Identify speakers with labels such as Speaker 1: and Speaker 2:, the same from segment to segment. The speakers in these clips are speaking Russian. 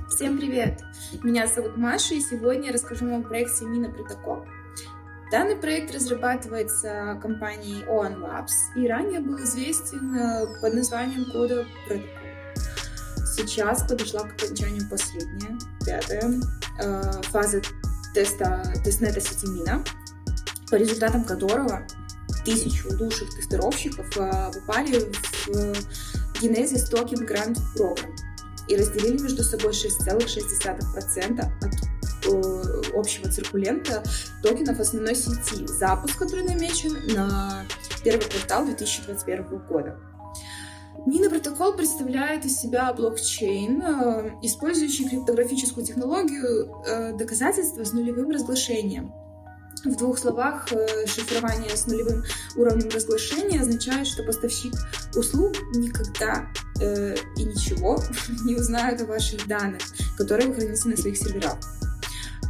Speaker 1: Всем привет! Меня зовут Маша, и сегодня я расскажу вам о проекте Mina Protocol. Данный проект разрабатывается компанией ON Labs и ранее был известен под названием кода Protocol. Сейчас подошла к окончанию последняя, пятая фаза тестнета сети Mina, по результатам которого 1000 лучших тестировщиков попали в Genesis Token Grant Program и разделили между собой 6,6% от общего циркулента токенов основной сети, запуск который намечен на первый квартал 2021 года. Mina Protocol представляет из себя блокчейн, использующий криптографическую технологию доказательства с нулевым разглашением. В двух словах, шифрование с нулевым уровнем разглашения означает, что поставщик услуг никогда и ничего не узнает о ваших данных, которые вы храните на своих серверах.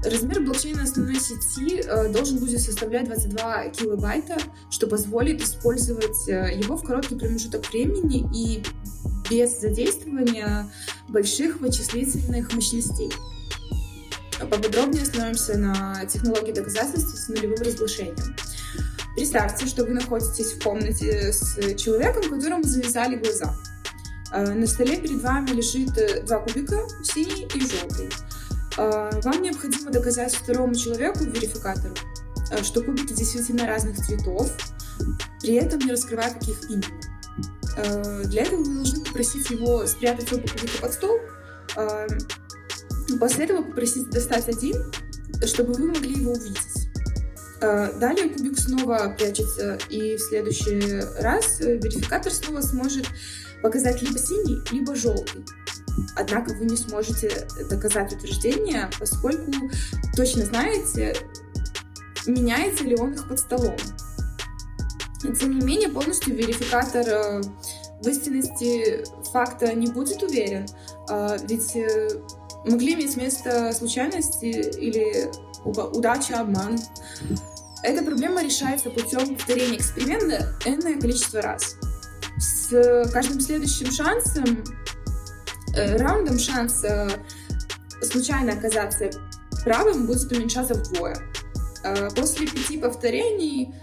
Speaker 1: Размер блокчейна основной сети должен будет составлять 22 килобайта, что позволит использовать его в короткий промежуток времени и без задействования больших вычислительных мощностей. Поподробнее остановимся на технологии доказательства с нулевым разглашением. Представьте, что вы находитесь в комнате с человеком, которому завязали глаза. На столе перед вами лежит два кубика, синий и желтый. Вам необходимо доказать второму человеку, верификатору, что кубики действительно разных цветов, при этом не раскрывая, каких именно. Для этого вы должны попросить его спрятать оба кубика под стол, после этого попросить достать один, чтобы вы могли его увидеть. Далее кубик снова прячется, и в следующий раз верификатор снова сможет показать либо синий, либо желтый. Однако вы не сможете доказать утверждение, поскольку точно знаете, меняется ли он их под столом. Тем не менее, полностью верификатор в истинности факта не будет уверен, ведь могли иметь место случайности или удача, обман. Эта проблема решается путем повторения эксперимента энное количество раз. С каждым следующим раундом шанс случайно оказаться правым будет уменьшаться вдвое. После 5 повторений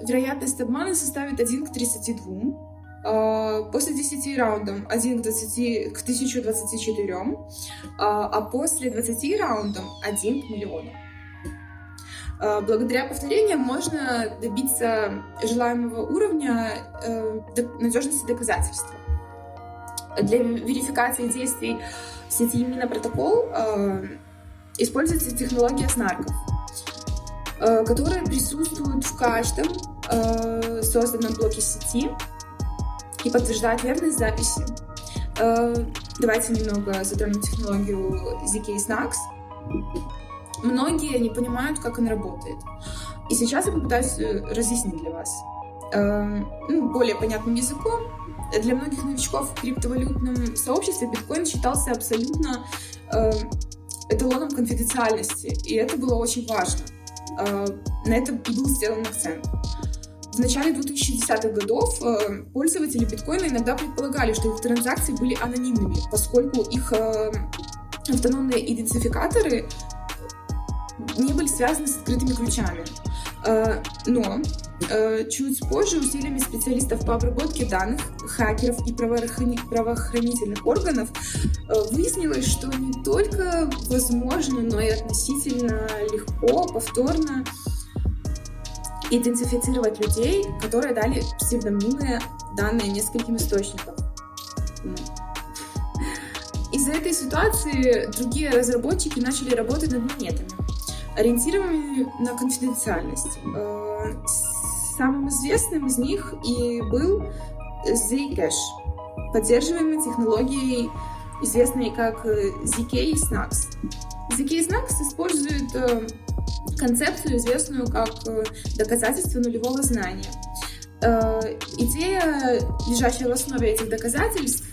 Speaker 1: вероятность обмана составит 1 к 32. После 10 раундов 1 к 1024, а после 20 раундов 1 к миллиону. Благодаря повторениям можно добиться желаемого уровня надежности доказательства. Для верификации действий в сети Mina Protocol используется технология снарков, которая присутствует в каждом созданном блоке сети и подтверждает верность записи. Давайте немного затронем технологию ZK Snarks. Многие не понимают, как она работает. И сейчас я попытаюсь разъяснить для вас. Более понятным языком. Для многих новичков в криптовалютном сообществе биткоин считался абсолютно эталоном конфиденциальности. И это было очень важно. На это и был сделан акцент. В начале 2010-х годов пользователи биткоина иногда предполагали, что их транзакции были анонимными, поскольку их автономные идентификаторы не были связаны с открытыми ключами. Но чуть позже усилиями специалистов по обработке данных, хакеров и правоохранительных органов выяснилось, что не только возможно, но и относительно легко, повторно идентифицировать людей, которые дали псевдонимные данные нескольким источникам. Из-за этой ситуации другие разработчики начали работать над монетами, ориентированными на конфиденциальность. Самым известным из них и был Zcash, поддерживаемый технологией, известной как ZK Snarks. ZK Snarks использует концепцию, известную как доказательство нулевого знания. Идея, лежащая в основе этих доказательств,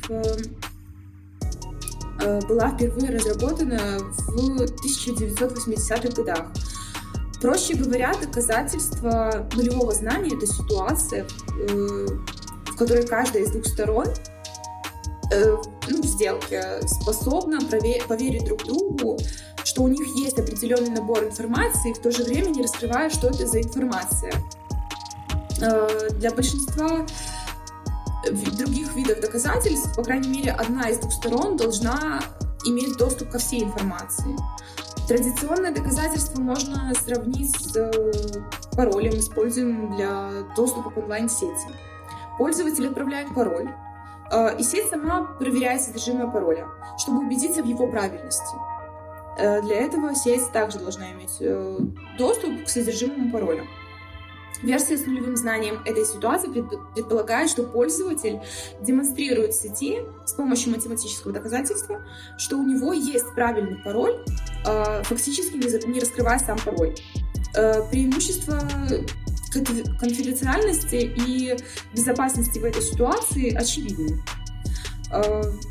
Speaker 1: была впервые разработана в 1980-х годах. Проще говоря, доказательство нулевого знания — это ситуация, в которой каждая из двух сторон в сделке способна поверить друг другу, что у них есть определенный набор информации, в то же время не раскрывая, что это за информация. Для большинства других видов доказательств, по крайней мере, одна из двух сторон должна иметь доступ ко всей информации. Традиционное доказательство можно сравнить с паролем, используемым для доступа к онлайн-сети. Пользователь отправляет пароль, и сеть сама проверяет содержимое пароля, чтобы убедиться в его правильности. Для этого сеть также должна иметь доступ к содержимому пароля. Версия с нулевым знанием этой ситуации предполагает, что пользователь демонстрирует сети с помощью математического доказательства, что у него есть правильный пароль, фактически не раскрывая сам пароль. Преимущество конфиденциальности и безопасности в этой ситуации очевидны.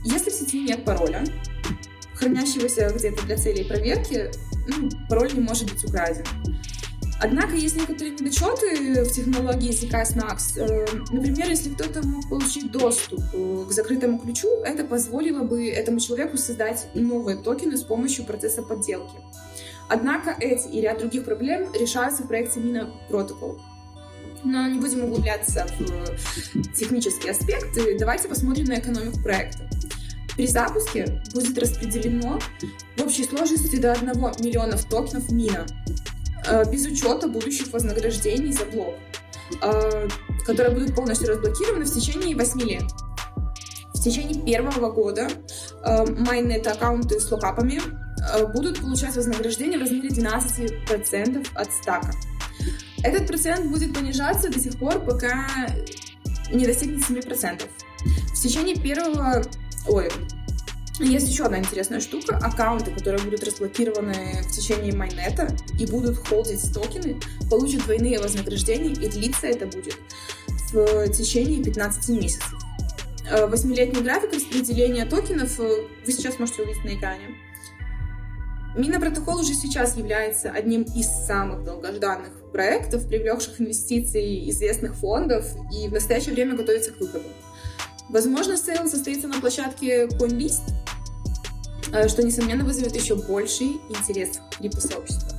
Speaker 1: Если в сети нет пароля, хранящегося где-то для целей проверки, пароль не может быть украден. Однако есть некоторые недочеты в технологии языка Snax. Например, если кто-то мог получить доступ к закрытому ключу, это позволило бы этому человеку создать новые токены с помощью процесса подделки. Однако эти и ряд других проблем решаются в проекте Mina Protocol. Но не будем углубляться в технические аспекты, давайте посмотрим на экономику проекта. При запуске будет распределено в общей сложности до 1 миллиона токенов Mina, без учета будущих вознаграждений за блок, которые будут полностью разблокированы в течение 8 лет. В течение первого года майнет-аккаунты с локапами будут получать вознаграждение в размере 12% от стака. Этот процент будет понижаться до тех пор, пока не достигнет 7%. В течение Есть еще одна интересная штука. Аккаунты, которые будут разблокированы в течение майнета и будут холдить токены, получат двойные вознаграждения, и длиться это будет в течение 15 месяцев. 8-летний график распределения токенов вы сейчас можете увидеть на экране. Mina Protocol уже сейчас является одним из самых долгожданных проектов, привлекших инвестиции известных фондов, и в настоящее время готовится к выходу. Возможно, сейл состоится на площадке CoinList, что, несомненно, вызовет еще больший интерес крипто-сообщества.